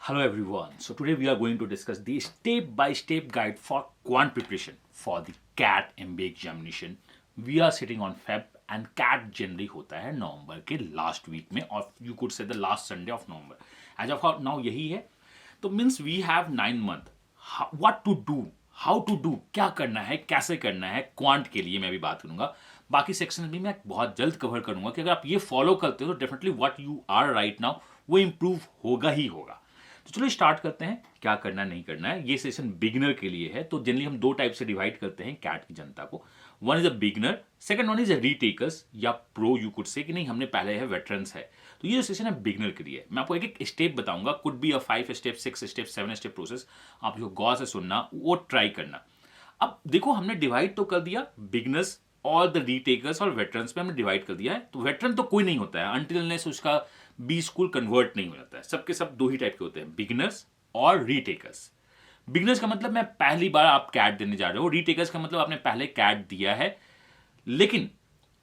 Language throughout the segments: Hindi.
Hello everyone. So today we are going to discuss the step-by-step guide for quant preparation for the CAT MBA examination. We are sitting on Feb and CAT generally होता है नवंबर के लास्ट वीक में और you could say the last Sunday of November as of now यही है. तो means we have 9 month. What to do, how to do, क्या करना है, कैसे करना है क्वांट के लिए मैं भी बात करूंगा. बाकी सेक्शन भी मैं बहुत जल्द कवर करूंगा कि अगर आप ये फॉलो करते हो तो definitely what you are right now वो इंप्रूव होगा ही होगा. तो चलो स्टार्ट करते हैं क्या करना नहीं करना है. ये सेशन बिगिनर के लिए है. तो जनरली हम दो टाइप से डिवाइड करते हैं कैट की जनता को. One is a beginner, second one is a retakers या प्रो यू कुड से कि नहीं हमने पहले है वेटरन्स है. तो ये जो सेशन है बिगिनर के लिए. मैं आपको एक एक स्टेप बताऊंगा. Could be a 5 step 6 step 7 step process. आप जो गौर से सुनना वो ट्राई करना. अब देखो हमने डिवाइड तो कर दिया बिगिनर्स और द रीटेकर्स और वेटरन्स में हमने डिवाइड कर दिया है. तो वेटरन तो कोई नहीं होता है अनटिल अनलेस उसका बी स्कूल कन्वर्ट नहीं हो जाता है. सबके सब दो ही टाइप के होते हैं, बिगिनर्स और रीटेकर्स. बिगिनर्स का मतलब मैं पहली बार आप कैट देने जा रहे हो. रीटेकर्स का मतलब आपने पहले कैट दिया है लेकिन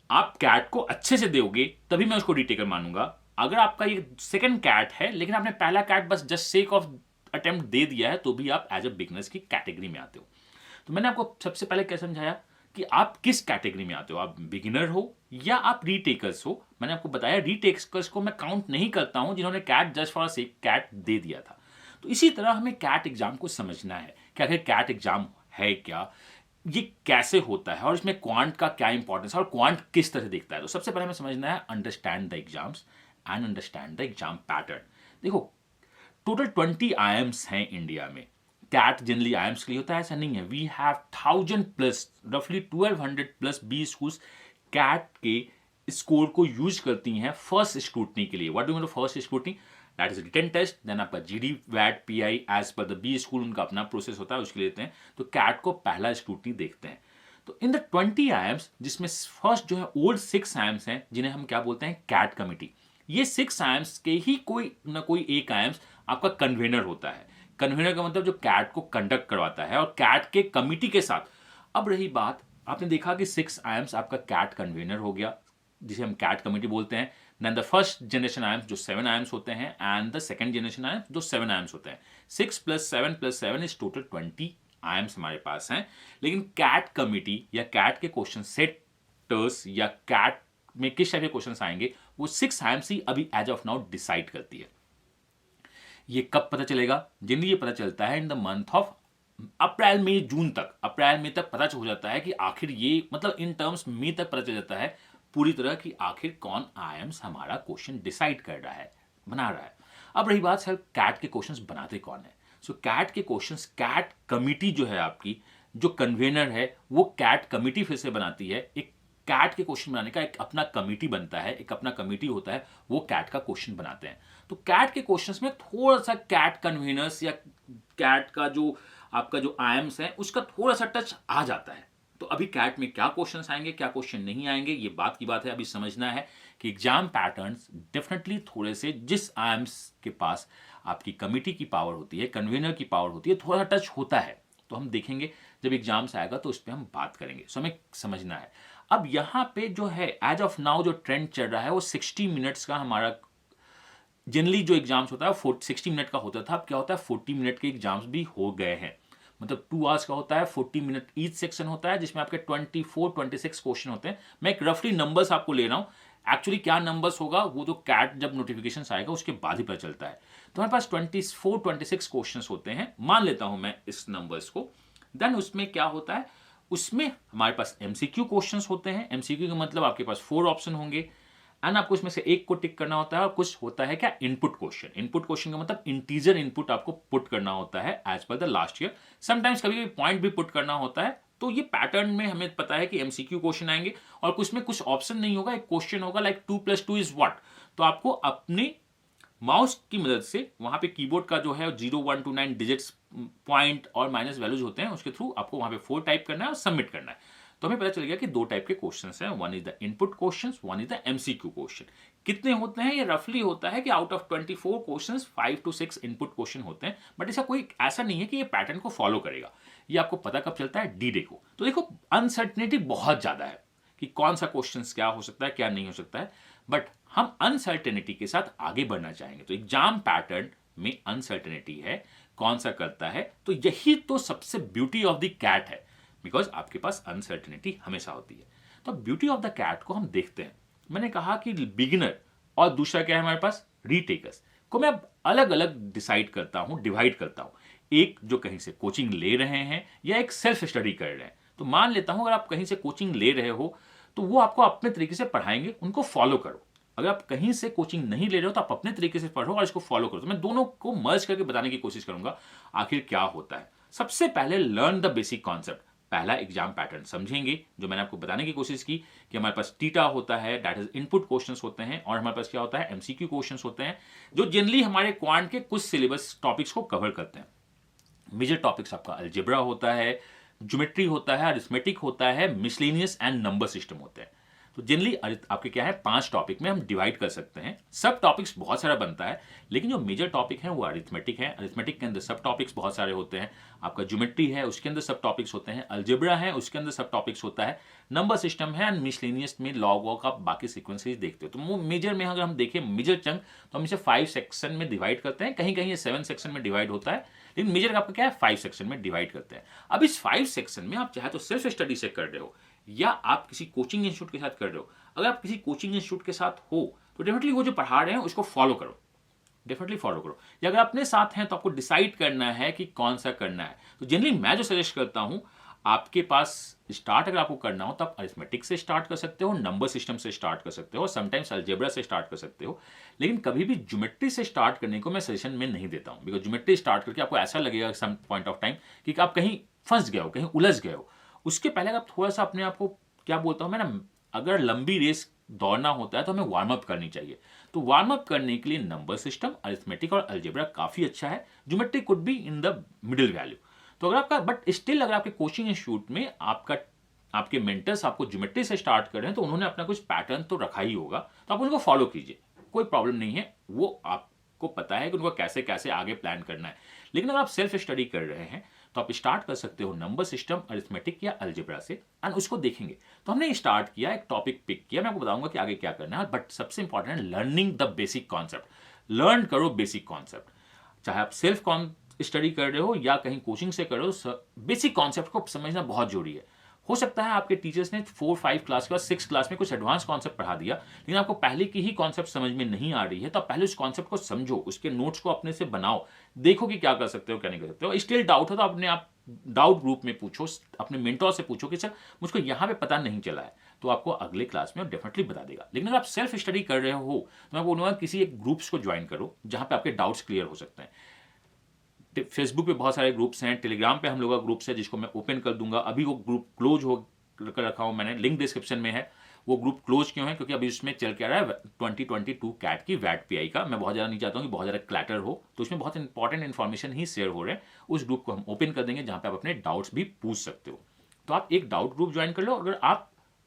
आप कैट को अच्छे से दोगे तभी मैं उसको रीटेकर मानूंगा. अगर आपका ये सेकंड कैट है लेकिन आपने पहला कैट बस जस्ट सेक ऑफ अटेम्प्ट दे दिया है तो भी आप एज अ बिगिनर्स की कैटेगरी में आते हो. तो मैंने आपको सबसे पहले क्या समझाया कि आप किस कैटेगरी में आते हो. आप बिगिनर हो या आप रीटेकर्स हो. मैंने आपको बताया रीटेकर्स को मैं काउंट नहीं करता हूं जिन्होंने CAT just for sake CAT दे दिया था. तो इसी तरह हमें कैट एग्जाम को समझना है कि आखिर कैट एग्जाम है क्या, ये कैसे होता है और इसमें क्वांट का क्या इंपॉर्टेंस है और क्वांट किस तरह से दिखता है. तो सबसे पहले हमें समझना है understand the exams and understand the exam pattern. देखो टोटल 20 आईएम्स हैं इंडिया में. कैट जनरली आईएम्स के लिए होता है, ऐसा नहीं है. वी हैव 1000 प्लस रफली 1200 प्लस बी स्कूल्स कैट के स्कोर को यूज करती हैं फर्स्ट स्क्रूटनी के लिए. What do mean first scrutiny? That is written test, then आपका जीडी वैट PI as per the b school उनका अपना प्रोसेस होता है उसके लिए लेते हैं. तो कैट को पहला स्क्रूटनी देखते हैं. तो इन द 20 आईएम्स जिसमें फर्स्ट जो है ओल्ड 6 आईएम्स हैं जिन्हें हम क्या बोलते हैं कैट कमिटी. ये 6 आईएम्स के ही कोई ना कोई एक आईएम्स आपका कन्वेनर होता है. कन्वेनर का मतलब जो कैट को कंडक्ट करवाता है और कैट के कमिटी के साथ. अब रही बात, आपने देखा कि 6 आईएम्स आपका कैट कन्वेनर हो गया जिसे हम कैट कमिटी बोलते हैं. Then the first generation IIMs जो 7 आईएम्स होते हैं and the second generation IIMs जो 7 आईएम्स होते हैं. 6 + 7 इज टोटल 20 आईएम्स हमारे पास हैं. लेकिन कैट कमिटी या कैट के क्वेश्चन सेटर्स या कैट में किस टाइप के क्वेश्चंस आएंगे वो 6 आईएम्स ही अभी एज ऑफ नाउ डिसाइड करती है. ये कब पता चलेगा? जनरली ये पता चलता है in the month of April May June तक. अप्रैल मई तक पता हो जाता है कि आखिर ये मतलब इन टर्म्स मई तक पता चल जाता है पूरी तरह की आखिर कौन आईएम्स हमारा क्वेश्चन डिसाइड कर रहा है, बना रहा है. अब रही बात सर कैट के क्वेश्चंस बनाते कौन है. सो कैट के क्वेश्चंस कैट कमिटी जो है आपकी जो कन्वेनर है वो कैट कमिटी फिर से बनाती है. एक कैट के क्वेश्चन बनाने का एक अपना कमिटी बनता है, एक अपना कमिटी होता है, वो कैट का क्वेश्चन बनाते हैं. तो कैट के क्वेश्चंस में थोड़ा सा कैट कन्वेनर्स या कैट का जो आपका जो आईएम्स है उसका थोड़ा सा टच आ जाता है. तो अभी कैट में क्या क्वेश्चंस आएंगे क्या क्वेश्चन नहीं आएंगे ये बात की बात है. अभी समझना है कि एग्जाम पैटर्न्स डेफिनेटली थोड़े से जिस आईएम्स के पास आपकी कमिटी की पावर होती है, कन्वेनर की पावर होती है, थोड़ा टच होता है. तो हम देखेंगे जब एग्जाम्स आएगा तो उस पर हम बात करेंगे. सो हमें समझना है. अब यहां पे जो है एज ऑफ नाउ जो ट्रेंड चल रहा है वो 60 मिनट्स का हमारा जनरली जो एग्जाम्स होता है 60 मिनट का होता था. अब क्या होता है 40 मिनट के एग्जाम्स भी हो गए हैं. मतलब 2 आवर्स का होता है, 40 मिनट ईच सेक्शन होता है जिसमें आपके 24-26 क्वेश्चन होते हैं. मैं एक रफली नंबर्स आपको ले रहा हूं. एक्चुअली क्या नंबर्स होगा वो तो कैट जब नोटिफिकेशन आएगा उसके बाद ही पता चलता है. तो हमारे पास 24-26 क्वेश्चन होते हैं, मान लेता हूं मैं इस नंबर्स को. देन उसमें क्या होता है, उसमें हमारे पास एमसीक्यू क्वेश्चंस होते हैं. एमसीक्यू का मतलब आपके पास 4 ऑप्शन होंगे एंड आपको इसमें से एक को टिक करना होता है. और कुछ होता है क्या इनपुट क्वेश्चन. इनपुट क्वेश्चन का मतलब इंटीजर इनपुट आपको पुट करना होता है as per the last year. Sometimes कभी कभी पॉइंट भी पुट करना होता है. तो ये पैटर्न में हमें पता है कि एमसीक्यू क्वेश्चन आएंगे और कुछ में कुछ ऑप्शन नहीं होगा. एक क्वेश्चन होगा लाइक 2 + 2 इज व्हाट. तो आपको अपने माउस की मदद से वहां पे कीबोर्ड का जो है 0 1 2 9 डिजिट्स पॉइंट और माइनस वैल्यूज होते हैं उसके थ्रू आपको वहां पे 4 टाइप करना है और सबमिट करना है. तो हमें पता चल गया कि 2 टाइप के क्वेश्चंस हैं. One is the input questions, one is the MCQ question. कितने होते हैं ये रफली होता है कि out of 24 questions 5 to 6 input question होते हैं. बट इसका कोई ऐसा नहीं है कि ये पैटर्न को फॉलो करेगा. ये आपको पता कब चलता है डी डे को. तो देखो अनसर्टेनिटी बहुत ज्यादा है कि कौन सा क्वेश्चन क्या हो सकता है क्या नहीं हो सकता है. बट हम अनसर्टेनिटी के साथ आगे बढ़ना चाहेंगे. तो एग्जाम पैटर्न में अनसर्टेनिटी है, कौन सा करता है। तो यही तो सबसे ब्यूटी ऑफ द कैट है, बिकॉज आपके पास अनसर्टेनिटी हमेशा होती है। तो ब्यूटी ऑफ द कैट को हम देखते हैं। मैंने कहा कि बिगिनर और दूसरा क्या है हमारे पास, रीटेकर्स को मैं अलग अलग डिसाइड करता हूं, डिवाइड करता हूं। एक जो कहीं से कोचिंग ले रहे हैं या एक सेल्फ स्टडी कर रहे हैं। तो मान लेता हूं अगर आप कहीं से कोचिंग ले रहे हो तो वो आपको अपने तरीके से पढ़ाएंगे, उनको फॉलो करो। अगर आप कहीं से कोचिंग नहीं ले रहे हो तो आप अपने तरीके से पढ़ो और इसको फॉलो करो। तो मैं दोनों को मर्ज करके बताने की कोशिश करूंगा आखिर क्या होता है। सबसे पहले लर्न द बेसिक कॉन्सेप्ट। पहला एग्जाम पैटर्न समझेंगे, जो मैंने आपको बताने की कोशिश की कि हमारे पास टीटा होता है, दैट इज इनपुट क्वेश्चंस होते हैं, और हमारे पास क्या होता है, एमसीक्यू क्वेश्चंस होते हैं, जो जनरली हमारे क्वांट के कुछ सिलेबस टॉपिक्स को कवर करते हैं। मेजर टॉपिक्स आपका अलजेब्रा होता है, ज्योमेट्री होता है, अरिथमेटिक होता है, मिसलेनियस एंड नंबर सिस्टम होते हैं। तो जनरली आपके क्या है, 5 टॉपिक में हम डिवाइड कर सकते हैं। सब टॉपिक्स बहुत सारा बनता है, लेकिन जो मेजर टॉपिक है वो अरिथमेटिक है। अरिथमेटिक के अंदर सब टॉपिक्स बहुत सारे होते हैं। आपका ज्योमेट्री है, उसके अंदर सब टॉपिक्स होते हैं। अलजेब्रा है, उसके अंदर सब टॉपिक्स होता है। नंबर सिस्टम है, एंड मिसलेनियस में लॉग वॉग आप बाकी सीक्वेंसेस देखते हो। तो वो मेजर में अगर हम देखें मेजर चंक, तो हम इसे 5 सेक्शन में डिवाइड करते हैं। कहीं कहीं ये 7 सेक्शन में डिवाइड होता है, लेकिन मेजर आपका क्या है, 5 सेक्शन में डिवाइड करते हैं। अब इस 5 सेक्शन में आप चाहे तो सेल्फ स्टडी से कर रहे हो या आप किसी कोचिंग इंस्टीट्यूट के साथ कर रहे हो। अगर आप किसी कोचिंग इंस्टीट्यूट के साथ हो तो डेफिनेटली वो जो पढ़ा रहे हैं उसको फॉलो करो, डेफिनेटली फॉलो करो। या अगर अपने साथ हैं तो आपको डिसाइड करना है कि कौन सा करना है। तो जनरली मैं जो सजेस्ट करता हूं, आपके पास स्टार्ट अगर आपको करना हो तो आप अरिथमेटिक से स्टार्ट कर सकते हो, नंबर सिस्टम से स्टार्ट कर सकते हो, समटाइम्स अलजेब्रा से स्टार्ट कर सकते हो। लेकिन कभी भी ज्योमेट्री से स्टार्ट करने को मैं सजेशन में नहीं देता हूं, बिकॉज ज्योमेट्री स्टार्ट करके आपको ऐसा लगेगा सम पॉइंट ऑफ टाइम कि आप कहीं फंस गए हो, कहीं उलझ गए हो। उसके पहले आप थोड़ा सा अपने आप को, क्या बोलता हूं मैं ना, अगर लंबी रेस दौड़ना होता है तो हमें वार्म अप करनी चाहिए। तो वार्म अप करने के लिए नंबर सिस्टम, अरिथमेटिक और अलजेब्रा काफी अच्छा है। Geometry could be in the middle value. तो अगर आपका, बट स्टिल अगर आपके कोचिंग इंस्टीट्यूट में आपके मेंटर्स आपको ज्योमेट्री से स्टार्ट कर रहे हैं तो उन्होंने अपना कुछ पैटर्न तो रखा ही होगा, तो आप उनको फॉलो कीजिए, कोई प्रॉब्लम नहीं है। वो आपको पता है कि उनको कैसे कैसे आगे प्लान करना है। लेकिन अगर आप सेल्फ स्टडी कर रहे हैं तो आप स्टार्ट कर सकते हो नंबर सिस्टम, अरिथमेटिक या अलजेब्रा से, एंड उसको देखेंगे। तो हमने स्टार्ट किया, एक टॉपिक पिक किया, मैं आपको बताऊंगा कि आगे क्या करना है। बट सबसे इंपॉर्टेंट है learning the basic concept. Learn करो बेसिक कॉन्सेप्ट, चाहे आप सेल्फ स्टडी कर रहे हो या कहीं कोचिंग से कर रहे हो। बेसिक कॉन्सेप्ट को समझना बहुत जरूरी है। हो सकता है आपके टीचर्स ने 4-5 क्लास के बाद 6 क्लास में कुछ एडवांस कॉन्सेप्ट पढ़ा दिया, लेकिन आपको पहले की ही कॉन्सेप्ट समझ में नहीं आ रही है। तो आप पहले उस कॉन्सेप्ट को समझो, उसके नोट्स को अपने से बनाओ, देखो कि क्या कर सकते हो क्या नहीं कर सकते हो। स्टिल डाउट हो तो अपने आप डाउट ग्रुप में पूछो, अपने मेंटोर से पूछो कि सर मुझको यहाँ पे पता नहीं चला है, तो आपको अगले क्लास में डेफिनेटली बता देगा। लेकिन अगर आप सेल्फ स्टडी कर रहे हो तो मैं बोलूँगा किसी एक ग्रुप्स को ज्वाइन करो जहाँ पे आपके डाउट्स क्लियर हो सकते हैं। फेसबुक पे बहुत सारे ग्रुप्स हैं, टेलीग्राम पे हम लोग का ग्रुप्स है जिसको मैं ओपन कर दूंगा। अभी वो ग्रुप क्लोज हो कर रखा हूं मैंने, लिंक डिस्क्रिप्शन में है। वो ग्रुप क्लोज क्यों है, क्योंकि अभी उसमें चल के आ रहा है 2022 कैट की वैट पीआई का। मैं बहुत ज़्यादा नहीं चाहता हूँ कि बहुत ज़्यादा क्लैटर हो, तो उसमें बहुत इंपॉर्टेंट इन्फॉर्मेशन ही शेयर हो रहे हैं। उस ग्रुप को हम ओपन कर देंगे जहाँ पे आप अपने डाउट्स भी पूछ सकते हो। तो आप एक डाउट ग्रुप ज्वाइन कर लो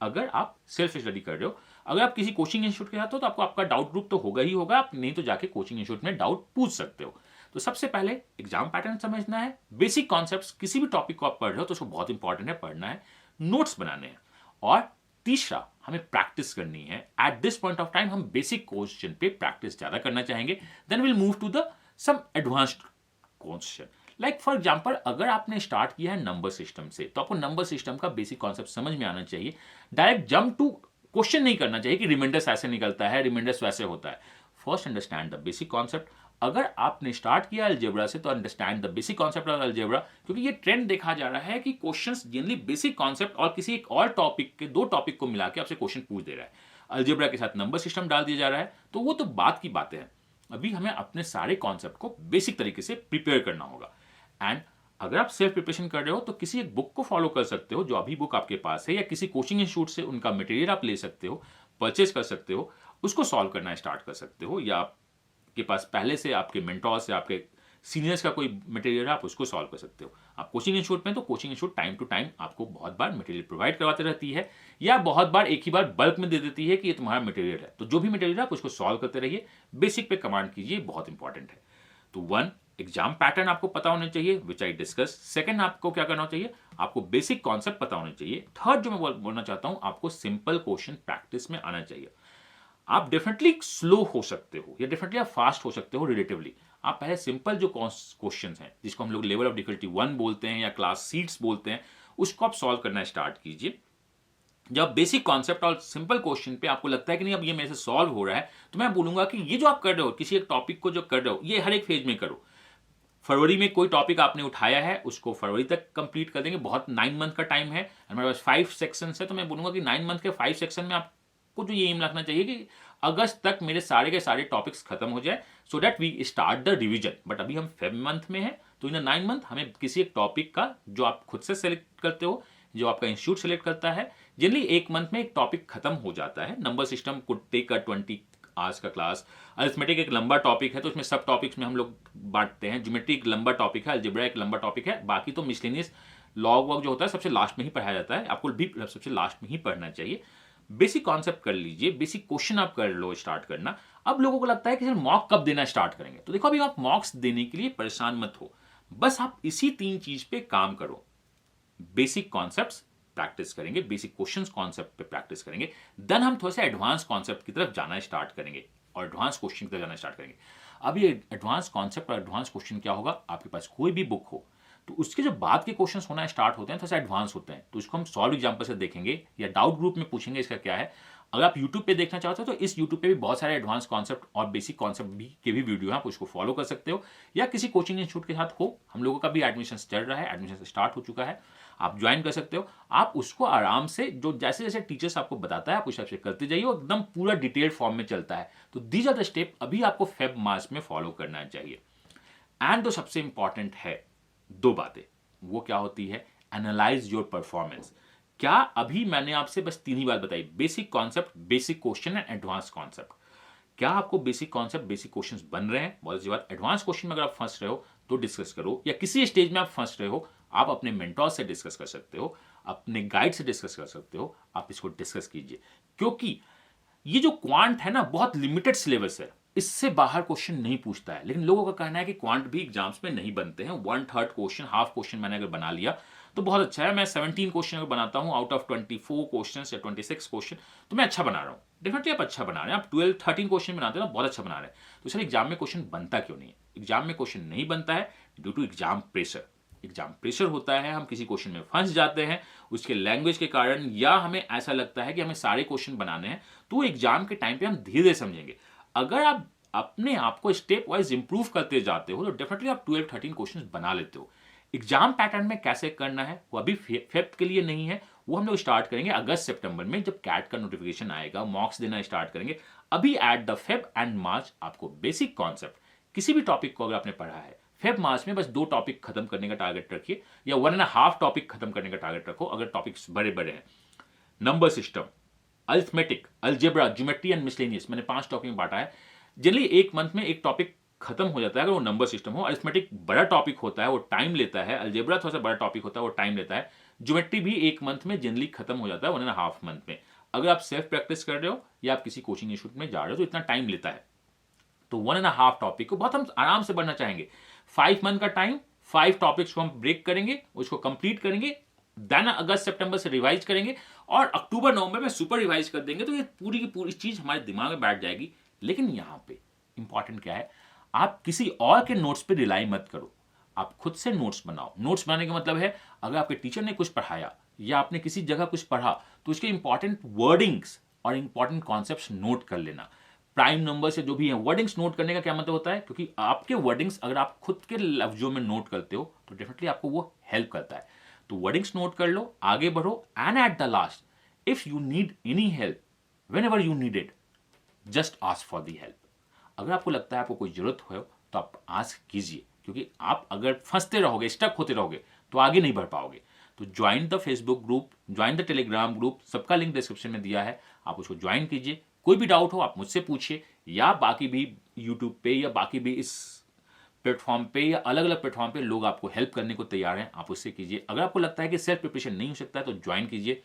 अगर आप सेल्फ स्टडी कर रहे हो। अगर आप किसी कोचिंग इंस्टीट्यूट के साथ हो तो आपको आपका डाउट ग्रुप तो होगा ही होगा, आप नहीं तो जाके कोचिंग इंस्टीट्यूट में डाउट पूछ सकते हो। तो सबसे पहले एग्जाम पैटर्न समझना है, बेसिक कॉन्सेप्ट्स, किसी भी टॉपिक को आप पढ़ रहे हो तो उसको बहुत इंपॉर्टेंट है पढ़ना है, नोट्स बनाने हैं। और तीसरा, हमें प्रैक्टिस करनी है। At this point of time हम बेसिक क्वेश्चन पे प्रैक्टिस ज्यादा करना चाहेंगे, then will move to the some advanced question. Like for example, अगर आपने स्टार्ट किया है नंबर सिस्टम से तो आपको नंबर सिस्टम का बेसिक कॉन्सेप्ट समझ में आना चाहिए। डायरेक्ट जंप टू क्वेश्चन नहीं करना चाहिए कि रिमाइंडर्स ऐसे निकलता है, रिमाइंडर्स वैसे होता है। First understand the basic concept. अगर आपने स्टार्ट किया अलजेब्रा से तो understand the basic concept of algebra, क्योंकि ये ट्रेंड देखा जा रहा है कि क्वेश्चंस जनरली बेसिक कॉन्सेप्ट और किसी एक और टॉपिक के, 2 टॉपिक को मिला के आपसे क्वेश्चन पूछ दे रहा है। अलजेब्रा के साथ नंबर सिस्टम डाल दिया जा रहा है, तो वो तो बात की बातें हैं। अभी हमें अपने सारे कॉन्सेप्ट को बेसिक तरीके से प्रिपेयर करना होगा। एंड अगर आप सेल्फ प्रिपरेशन कर रहे हो तो किसी एक बुक को फॉलो कर सकते हो जो अभी बुक आपके पास है, या किसी कोचिंग इंस्टीट्यूट से उनका मटेरियल आप ले सकते हो, परचेज कर सकते हो, उसको सॉल्व करना स्टार्ट कर सकते हो। या आपके पास पहले से आपके मेंटोर्स या आपके सीनियर्स का कोई मटेरियल है, आप उसको सॉल्व कर सकते हो। आप कोचिंग इंस्टीट्यूट में तो coaching institute time to time आपको बहुत बार मटेरियल प्रोवाइड करवाते रहती है, या बहुत बार एक ही बार बल्क में दे देती है कि ये तुम्हारा मटेरियल है। तो जो भी मटेरियल है आप उसको सॉल्व करते रहिए, बेसिक पे कमांड कीजिए, बहुत इंपॉर्टेंट है। तो 1, एग्जाम पैटर्न आपको पता होना चाहिए, विच आई डिस्कस। सेकंड, आपको क्या करना चाहिए, आपको बेसिक कॉन्सेप्ट पता होना चाहिए। थर्ड जो मैं बोलना चाहता हूं, आपको सिंपल क्वेश्चन प्रैक्टिस में आना चाहिए। आप डेफिनेटली स्लो हो सकते हो या डेफिनेटली आप फास्ट हो सकते हो रिलेटिवली। आप पहले सिंपल जो क्वेश्चन हैं जिसको हम लोग लेवल ऑफ डिफिकल्टी 1 बोलते हैं या क्लास सीट्स बोलते हैं, उसको आप सॉल्व करना स्टार्ट कीजिए। जब बेसिक कॉन्सेप्ट और सिंपल क्वेश्चन पे आपको लगता है कि नहीं अब ये मेरे से सॉल्व हो रहा है, तो मैं बोलूंगा कि ये जो आप कर रहे हो, किसी एक टॉपिक को जो कर रहे हो, ये हर एक फेज में करो। फरवरी में कोई टॉपिक आपने उठाया है, उसको फरवरी तक कंप्लीट कर देंगे। बहुत 9 मंथ का टाइम है, हमारे पास 5 सेक्शन है, तो मैं बोलूंगा कि 9 मंथ के 5 सेक्शन में आपको जो ये एम रखना चाहिए कि अगस्त तक मेरे सारे के सारे टॉपिक्स खत्म हो जाए, so that we start the revision. But अभी हम फेब मंथ में हैं, तो इन 9 मंथ हमें किसी एक टॉपिक का जो आप खुद से सेलेक्ट करते हो, जो आपका इंस्टीट्यूट सेलेक्ट करता है, जनरली एक मंथ में एक टॉपिक खत्म हो जाता है। Number system could take a 20 आज का क्लास। अरिथमेटिक एक लंबा टॉपिक है, तो इसमें सब टॉपिक्स में हम लोग बांटते हैं। ज्योमेट्री एक लंबा टॉपिक है, अलजेब्रा एक लंबा टॉपिक है, बाकी तो मिसलेनियस लॉग वॉग जो होता है सबसे लास्ट में ही पढ़ाया जाता है, आपको भी सबसे लास्ट में ही पढ़ना चाहिए। बेसिक कॉन्सेप्ट कर लीजिए, बेसिक क्वेश्चन आप कर लो स्टार्ट करना। अब लोगों को लगता है कि सर मॉक कब देना स्टार्ट करेंगे, तो देखो अभी आप मॉक्स देने के लिए परेशान मत हो, बस आप इसी 3 चीज पे काम करो। बेसिक कॉन्सेप्ट्स प्रैक्टिस करेंगे, बेसिक क्वेश्चंस कॉन्सेप्ट पे प्रैक्टिस करेंगे, देन हम थोड़ा सा एडवांस कॉन्सेप्ट की तरफ जाना स्टार्ट करेंगे और एडवांस क्वेश्चन की तरफ जाना स्टार्ट करेंगे। अब ये एडवांस कॉन्सेप्ट और एडवांस क्वेश्चन क्या होगा, आपके पास कोई भी बुक हो तो उसके जो बाद के क्वेश्चंस होना स्टार्ट होते हैं थोड़ा सा एडवांस होते हैं, तो इसको हम सॉल्व एग्जाम्पल से देखेंगे या डाउट ग्रुप में पूछेंगे इसका क्या है। अगर आप यूट्यूब पे देखना चाहते हो तो इस यूट्यूब पे भी बहुत सारे एडवांस कॉन्सेप्ट और बेसिक कॉन्सेप्ट भी के भी वीडियो हैं, आप उसको फॉलो कर सकते हो। या किसी कोचिंग इंस्टीट्यूट के साथ हो, हम लोगों का भी एडमिशन चल रहा है, एडमिशन स्टार्ट हो चुका है, आप ज्वाइन कर सकते हो। आप उसको आराम से जो जैसे जैसे टीचर्स आपको बताता है आप उस हिसाब से करते जाइए, एकदम पूरा डिटेल्ड फॉर्म में चलता है। तो दीज आर द स्टेप अभी आपको फेब मार्च में फॉलो करना चाहिए। एंड जो सबसे इंपॉर्टेंट है 2 बातें, वो क्या होती है, एनालाइज योर परफॉर्मेंस। क्या अभी मैंने आपसे बस 3 ही बात बताई, basic concept, basic question and advance concept. क्या आपको बेसिक कॉन्सेप्ट, बेसिक क्वेश्चंस बन रहे हैं? बहुत अच्छी बात। एडवांस क्वेश्चन में अगर आप फंस रहे हो तो डिस्कस करो, या किसी स्टेज में आप फंस रहे हो आप अपने मेंटोर से डिस्कस कर सकते हो, अपने गाइड से डिस्कस कर सकते हो, आप इसको डिस्कस कीजिए। क्योंकि ये जो क्वांट है ना बहुत लिमिटेड सिलेबस है, इससे बाहर क्वेश्चन नहीं पूछता है। लेकिन लोगों का कहना है कि क्वांट भी एग्जाम्स में नहीं बनते हैं, 1/3 क्वेश्चन, हाफ क्वेश्चन मैंने अगर बना लिया तो बहुत अच्छा है। मैं 17 क्वेश्चन अगर बनाता हूं आउट ऑफ 24 क्वेश्चन या 26 क्वेश्चन, तो मैं अच्छा बना रहा हूं। डेफिनेटली आप अच्छा बना रहे हैं, आप 12-13 क्वेश्चन बनाते हैं ना, बहुत अच्छा बना रहे हैं। तो सर एग्जाम में क्वेश्चन बनता क्यों नहीं है? एग्जाम में क्वेश्चन नहीं बनता है due to exam pressure. Exam pressure होता है, हम किसी क्वेश्चन में फंस जाते हैं उसके लैंग्वेज के कारण, या हमें ऐसा लगता है कि हमें सारे क्वेश्चन बनाने हैं, तो एग्जाम के टाइम पे हम धीरे धीरे समझेंगे। अगर आप अपने आप को स्टेप वाइज इंप्रूव करते जाते हो तो डेफिनेटली आप 12-13 क्वेश्चन बना लेते हो। एग्जाम पैटर्न में कैसे करना है वो अभी फेब के लिए नहीं है, वो हम लोग स्टार्ट करेंगे अगस्त सितंबर में, जब कैट का नोटिफिकेशन आएगा, मॉक्स देना स्टार्ट करेंगे। अभी एट द फेब एंड मार्च आपको बेसिक कॉन्सेप्ट किसी भी टॉपिक को अगर आपने पढ़ा है, फेब मार्च में बस 2 टॉपिक खत्म करने का टारगेट रखिए, या 1.5 टॉपिक खत्म करने का टारगेट रखो अगर टॉपिक्स बड़े बड़े हैं। Number system, arithmetic, algebra, geometry and miscellaneous, मैंने 5 टॉपिक में बांटा है। जनरली एक मंथ में एक टॉपिक खत्म हो जाता है अगर वो नंबर सिस्टम हो। अरिथमेटिक बड़ा टॉपिक होता है, वो टाइम लेता है। अलजेब्रा थोड़ा सा बड़ा टॉपिक होता है, वो टाइम लेता है। ज्योमेट्री भी एक मंथ में जनरली खत्म हो जाता है, 1.5 मंथ में। अगर आप सेल्फ प्रैक्टिस कर रहे हो या आप किसी कोचिंग इंस्टीट्यूट में जा रहे हो तो इतना टाइम लेता है, तो 1.5 टॉपिक को बहुत हम आराम से बढ़ना चाहेंगे। 5 मंथ का टाइम, 5 टॉपिक्स को हम ब्रेक करेंगे, उसको कंप्लीट करेंगे, देन अगस्त सितंबर से रिवाइज करेंगे और अक्टूबर नवंबर में सुपर रिवाइज कर देंगे, तो ये पूरी की पूरी चीज हमारे दिमाग में बैठ जाएगी। लेकिन यहां पे इंपॉर्टेंट क्या है, आप किसी और के नोट्स पे रिलाई मत करो, आप खुद से नोट्स बनाओ। नोट्स बनाने का मतलब है अगर आपके टीचर ने कुछ पढ़ाया या आपने किसी जगह कुछ पढ़ा तो उसके इंपॉर्टेंट वर्डिंग्स और इंपॉर्टेंट कॉन्सेप्ट्स नोट कर लेना। प्राइम नंबर से जो भी है वर्डिंग्स नोट करने का क्या मतलब होता है, क्योंकि आपके वर्डिंग्स अगर आप खुद के लफ्जों में नोट करते हो तो डेफिनेटली आपको वो हेल्प करता है। तो वर्डिंग्स नोट कर लो, आगे बढ़ो, and at the last if you need any help, when ever you need it, just ask for the help. अगर आपको लगता है आपको कोई जरूरत हो तो आप आस्क कीजिए, क्योंकि आप अगर फंसते रहोगे, स्टक होते रहोगे तो आगे नहीं बढ़ पाओगे। तो join the Facebook group, join the Telegram group, सबका लिंक डिस्क्रिप्शन में दिया है, आप उसको ज्वाइन कीजिए। कोई भी डाउट हो आप मुझसे पूछिए, या बाकी भी यूट्यूब पे या बाकी भी इस प्लेटफॉर्म पे या अलग अलग प्लेटफॉर्म पे लोग आपको हेल्प करने को तैयार हैं, आप उससे कीजिए। अगर आपको लगता है कि सेल्फ प्रिपरेशन नहीं हो सकता है तो ज्वाइन कीजिए।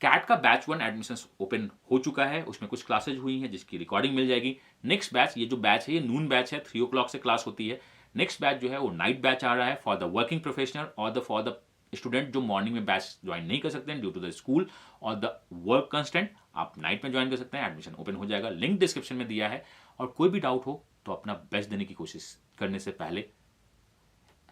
कैट का बैच 1 एडमिशन ओपन हो चुका है, उसमें कुछ क्लासेज हुई हैं जिसकी रिकॉर्डिंग मिल जाएगी। नेक्स्ट बैच, ये जो बैच है ये नून बैच है, 3 o'clock से क्लास होती है। नेक्स्ट बैच जो है वो नाइट बैच आ रहा है फॉर द वर्किंग प्रोफेशनल और फॉर द स्टूडेंट जो मॉर्निंग में बैच ज्वाइन नहीं कर सकते हैं ड्यू टू द स्कूल और द वर्क कंस्टेंट, आप नाइट में ज्वाइन कर सकते हैं। एडमिशन ओपन हो जाएगा, लिंक डिस्क्रिप्शन में दिया है। और कोई भी डाउट हो तो अपना बेस्ट देने की कोशिश करने से पहले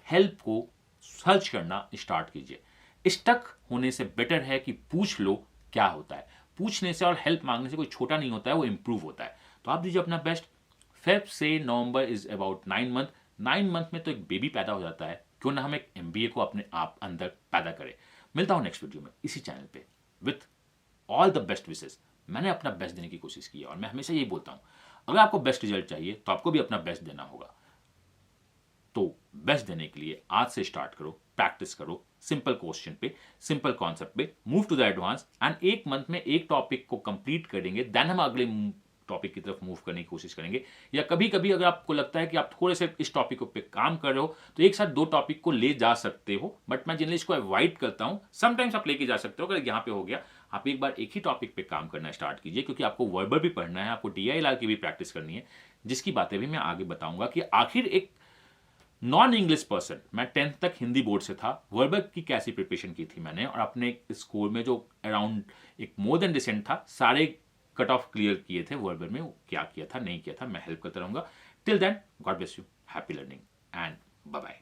हेल्प को सर्च करना स्टार्ट कीजिए। स्टक होने से बेटर है कि पूछ लो क्या होता है। पूछने से और हेल्प मांगने से कोई छोटा नहीं होता है, वो इंप्रूव होता है। तो आप दीजिए अपना बेस्ट। फेब से November is about 9 month. 9 month में तो एक बेबी पैदा हो जाता है, क्यों ना हम एक एमबीए को अपने आप अंदर पैदा करें। मिलता हूं नेक्स्ट वीडियो में इसी चैनल पे with all the best wishes. मैंने अपना बेस्ट देने की कोशिश की है और मैं हमेशा यही बोलता हूं, अगर आपको बेस्ट रिजल्ट चाहिए तो आपको भी अपना बेस्ट देना होगा। तो बेस्ट देने के लिए आज से स्टार्ट करो, प्रैक्टिस करो, सिंपल क्वेश्चन पे, सिंपल कॉन्सेप्ट पे, move to the advance and 1 month में एक टॉपिक को कंप्लीट करेंगे, देन हम अगले टॉपिक की तरफ मूव करने की कोशिश करेंगे। या कभी कभी अगर आपको लगता है कि आप थोड़े से इस टॉपिक पे काम कर रहे हो तो एक साथ 2 टॉपिक को ले जा सकते हो, बट मैं जनरली इसको अवॉइड करता हूं। समटाइम्स आप लेके जा सकते हो, अगर यहाँ पे हो गया आप एक बार एक ही टॉपिक पे काम करना स्टार्ट कीजिए, क्योंकि आपको वर्बल भी पढ़ना है, आपको DILR की भी प्रैक्टिस करनी है, जिसकी बातें भी मैं आगे बताऊंगा कि आखिर एक नॉन इंग्लिश पर्सन, मैं 10th तक हिंदी बोर्ड से था, वर्बल की कैसी प्रिपरेशन की थी मैंने, और अपने स्कोर में जो अराउंड एक मोर देन डिसेंट था, सारे कट ऑफ क्लियर किए थे वर्बल में, वो क्या किया था नहीं किया था, मैं हेल्प करता रहूंगा। Till then, God bless you, happy learning and bye bye.